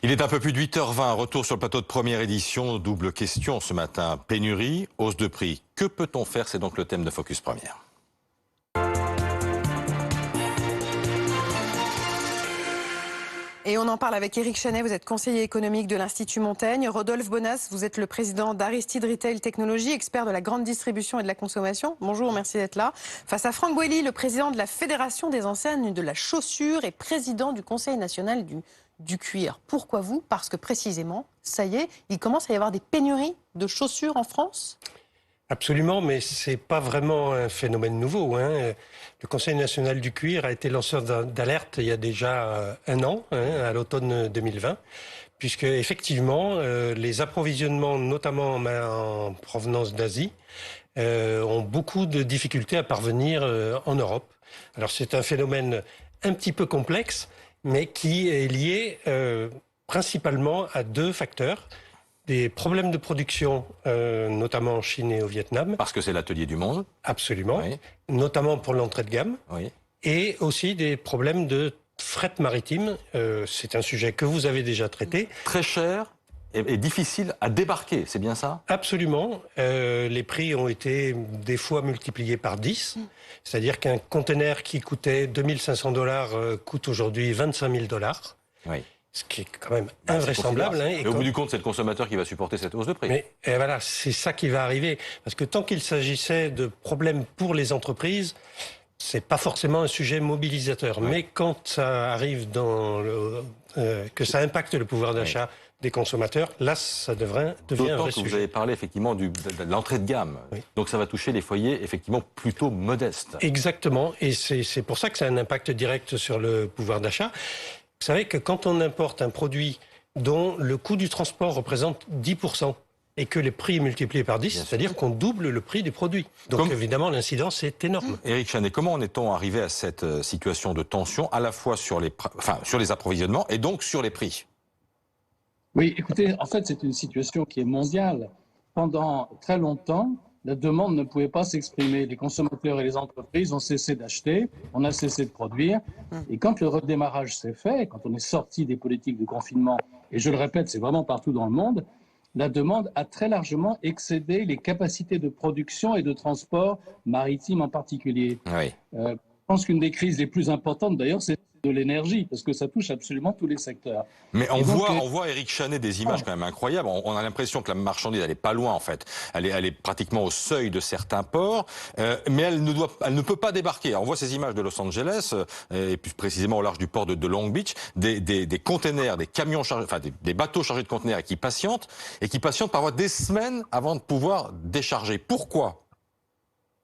Il est un peu plus de 8h20, retour sur le plateau de première édition, double question ce matin, pénurie, hausse de prix. Que peut-on faire? C'est donc le thème de Focus Première. Et on en parle avec Éric Chanet, vous êtes conseiller économique de l'Institut Montaigne. Rodolphe Bonas, vous êtes le président d'Aristide Retail Technologies, expert de la grande distribution et de la consommation. Bonjour, merci d'être là. Face à Franck Boilly, le président de la Fédération des enseignes de la chaussure et président du Conseil national du cuir. Pourquoi vous? Parce que précisément, ça y est, il commence à y avoir des pénuries de chaussures en France? Absolument, mais c'est pas vraiment un phénomène nouveau. Le Conseil national du cuir a été lanceur d'alerte il y a déjà un an, à l'automne 2020, puisque effectivement, les approvisionnements, notamment en provenance d'Asie, ont beaucoup de difficultés à parvenir en Europe. Alors c'est un phénomène un petit peu complexe, mais qui est lié principalement à deux facteurs. Des problèmes de production, notamment en Chine et au Vietnam. Parce que c'est l'atelier du monde. Absolument. Oui. Notamment pour l'entrée de gamme. Oui. Et aussi des problèmes de fret maritime. C'est un sujet que vous avez déjà traité. Très cher et difficile à débarquer, c'est bien ça? Absolument. Les prix ont été des fois multipliés par 10. C'est-à-dire qu'un conteneur qui coûtait 2500 $ coûte aujourd'hui 25 000 $. Oui. Ce qui est quand même invraisemblable. Et au bout du compte, c'est le consommateur qui va supporter cette hausse de prix. Mais et voilà, c'est ça qui va arriver. Parce que tant qu'il s'agissait de problèmes pour les entreprises, c'est pas forcément un sujet mobilisateur. Ouais. Mais quand ça arrive que ça impacte le pouvoir d'achat des consommateurs, là, ça devient un vrai sujet. Vous avez parlé effectivement de l'entrée de gamme. Oui. Donc ça va toucher les foyers effectivement plutôt modestes. Exactement. Et c'est pour ça que ça a un impact direct sur le pouvoir d'achat. Vous savez que quand on importe un produit dont le coût du transport représente 10% et que les prix multipliés par 10, c'est-à-dire qu'on double le prix des produits. Donc évidemment, l'incidence est énorme. Éric Chanet, comment en est-on arrivé à cette situation de tension, à la fois sur les approvisionnements et donc sur les prix? Oui, écoutez, en fait, c'est une situation qui est mondiale. Pendant très longtemps, la demande ne pouvait pas s'exprimer. Les consommateurs et les entreprises ont cessé d'acheter, on a cessé de produire. Et quand le redémarrage s'est fait, quand on est sorti des politiques de confinement, et je le répète, c'est vraiment partout dans le monde, la demande a très largement excédé les capacités de production et de transport maritime en particulier. Oui. Je pense qu'une des crises les plus importantes, d'ailleurs, c'est de l'énergie, parce que ça touche absolument tous les secteurs. Mais on voit Éric Chanet des images quand même incroyables. On a l'impression que la marchandise, elle est pas loin en fait. Elle est pratiquement au seuil de certains ports, mais elle ne peut pas débarquer. Alors, on voit ces images de Los Angeles, et plus précisément au large du port de Long Beach, des containers, des camions chargés, enfin des bateaux chargés de conteneurs qui patientent parfois des semaines avant de pouvoir décharger. Pourquoi?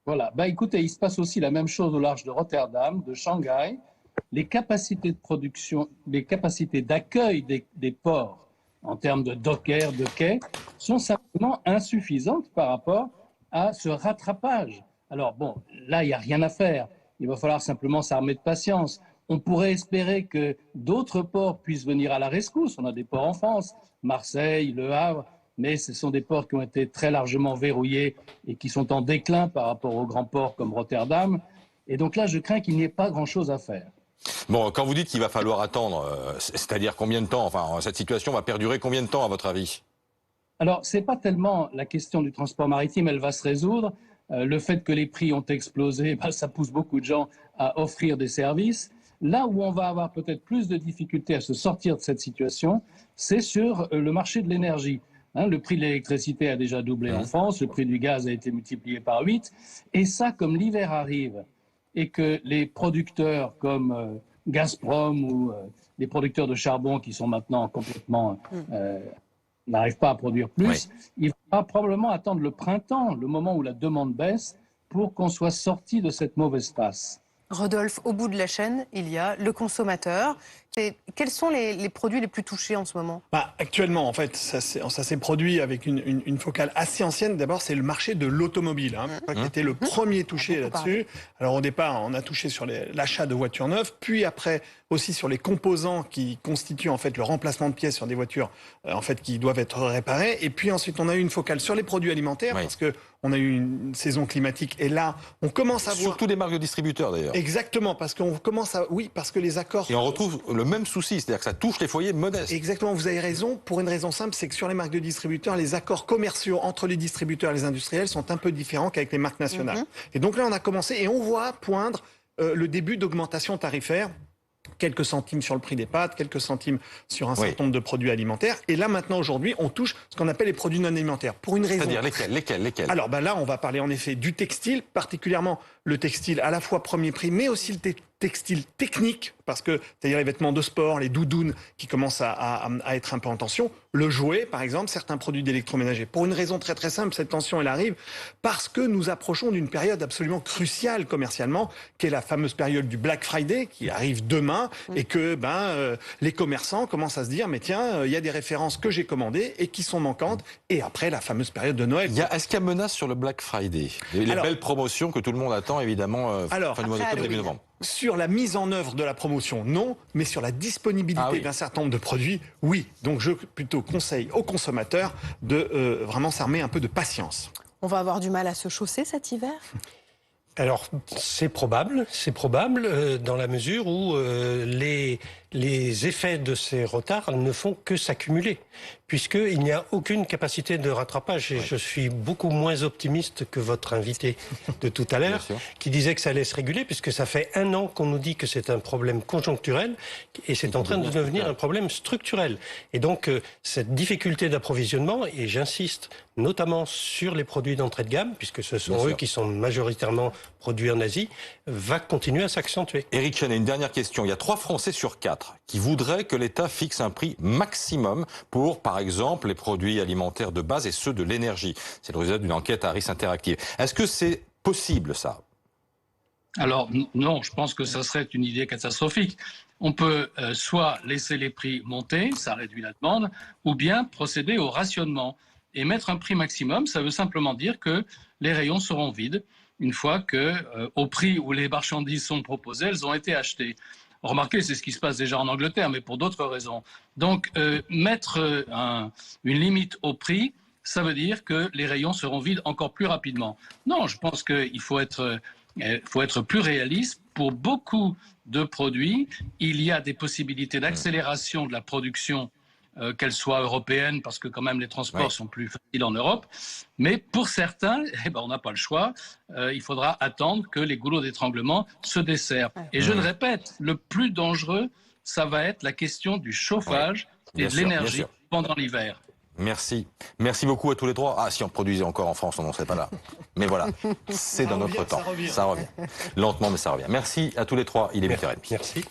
Voilà. Écoutez, il se passe aussi la même chose au large de Rotterdam, de Shanghai. Les capacités de production, les capacités d'accueil des ports en termes de dockers, de quais, sont simplement insuffisantes par rapport à ce rattrapage. Alors bon, là, il n'y a rien à faire. Il va falloir simplement s'armer de patience. On pourrait espérer que d'autres ports puissent venir à la rescousse. On a des ports en France, Marseille, Le Havre, mais ce sont des ports qui ont été très largement verrouillés et qui sont en déclin par rapport aux grands ports comme Rotterdam. Et donc là, je crains qu'il n'y ait pas grand-chose à faire. Bon, quand vous dites qu'il va falloir attendre, c'est-à-dire combien de temps? Enfin, cette situation va perdurer combien de temps, à votre avis? Alors, ce n'est pas tellement la question du transport maritime, elle va se résoudre. Le fait que les prix ont explosé, ça pousse beaucoup de gens à offrir des services. Là où on va avoir peut-être plus de difficultés à se sortir de cette situation, c'est sur le marché de l'énergie. Le prix de l'électricité a déjà doublé en France, le prix du gaz a été multiplié par 8. Et ça, comme l'hiver arrive, et que les producteurs comme Gazprom ou les producteurs de charbon qui sont maintenant complètement n'arrivent pas à produire plus, il va probablement attendre le printemps, le moment où la demande baisse, pour qu'on soit sorti de cette mauvaise passe. Rodolphe, au bout de la chaîne, il y a le consommateur. Quels sont les produits les plus touchés en ce moment? Actuellement, en fait, ça s'est produit avec une focale assez ancienne. D'abord, c'est le marché de l'automobile, qui était le premier touché là-dessus. Alors au départ, on a touché sur l'achat de voitures neuves, puis après aussi sur les composants qui constituent en fait le remplacement de pièces sur des voitures en fait qui doivent être réparées. Et puis ensuite, on a eu une focale sur les produits alimentaires parce que on a eu une saison climatique et là, on commence à voir surtout des marques de distributeurs d'ailleurs. Exactement, parce qu'on commence à parce que les accords. Et on retrouve le même souci, c'est-à-dire que ça touche les foyers modestes. Exactement, vous avez raison. Pour une raison simple, c'est que sur les marques de distributeurs, les accords commerciaux entre les distributeurs et les industriels sont un peu différents qu'avec les marques nationales. Et donc là, on a commencé et on voit poindre le début d'augmentation tarifaire. Quelques centimes sur le prix des pâtes, quelques centimes sur un certain nombre de produits alimentaires. Et là, maintenant, aujourd'hui, on touche ce qu'on appelle les produits non alimentaires. Pour une raison. C'est-à-dire lesquels Alors, là, on va parler en effet du textile, particulièrement le textile à la fois premier prix, mais aussi le textile technique, parce que, c'est-à-dire les vêtements de sport, les doudounes qui commencent à être un peu en tension. Le jouet, par exemple, certains produits d'électroménager. Pour une raison très très simple, cette tension, elle arrive parce que nous approchons d'une période absolument cruciale commercialement, qui est la fameuse période du Black Friday, qui arrive demain, et que les commerçants commencent à se dire, mais tiens, il y a des références que j'ai commandées et qui sont manquantes, et après la fameuse période de Noël. Est-ce qu'il y a menace sur le Black Friday? Les belles promotions que tout le monde attend, évidemment, fin du mois d'octobre, début novembre. Sur la mise en œuvre de la promotion, non, mais sur la disponibilité d'un certain nombre de produits, oui. Donc je plutôt conseille aux consommateurs de vraiment s'armer un peu de patience. On va avoir du mal à se chausser cet hiver? Alors, c'est probable dans la mesure où les effets de ces retards ne font que s'accumuler, puisqu'il n'y a aucune capacité de rattrapage. Et je suis beaucoup moins optimiste que votre invité de tout à l'heure, qui disait que ça allait se réguler, puisque ça fait 1 an qu'on nous dit que c'est un problème conjoncturel, et c'est en train de devenir un problème structurel. Et donc, cette difficulté d'approvisionnement, et j'insiste notamment sur les produits d'entrée de gamme, puisque ce sont eux qui sont majoritairement produits en Asie, va continuer à s'accentuer. Éric Chanet, une dernière question. Il y a 3 Français sur 4 qui voudraient que l'État fixe un prix maximum pour, par exemple, les produits alimentaires de base et ceux de l'énergie. C'est le résultat d'une enquête Harris Interactive. Est-ce que c'est possible, ça? Alors non, je pense que ça serait une idée catastrophique. On peut soit laisser les prix monter, ça réduit la demande, ou bien procéder au rationnement. Et mettre un prix maximum, ça veut simplement dire que les rayons seront vides une fois que, au prix où les marchandises sont proposées, elles ont été achetées. Remarquez, c'est ce qui se passe déjà en Angleterre, mais pour d'autres raisons. Donc, mettre une limite au prix, ça veut dire que les rayons seront vides encore plus rapidement. Non, je pense qu'il faut être plus réaliste. Pour beaucoup de produits, il y a des possibilités d'accélération de la production, qu'elle soit européenne, parce que quand même les transports sont plus faciles en Europe. Mais pour certains, on n'a pas le choix. Il faudra attendre que les goulots d'étranglement se desserrent. Et je le répète, le plus dangereux, ça va être la question du chauffage et de l'énergie pendant l'hiver. Merci. Merci beaucoup à tous les 3. Ah, si on produisait encore en France, on n'en serait pas là. Mais voilà, c'est dans notre temps. Ça revient. Lentement, mais ça revient. Merci à tous les 3. Il est 8h30. Merci.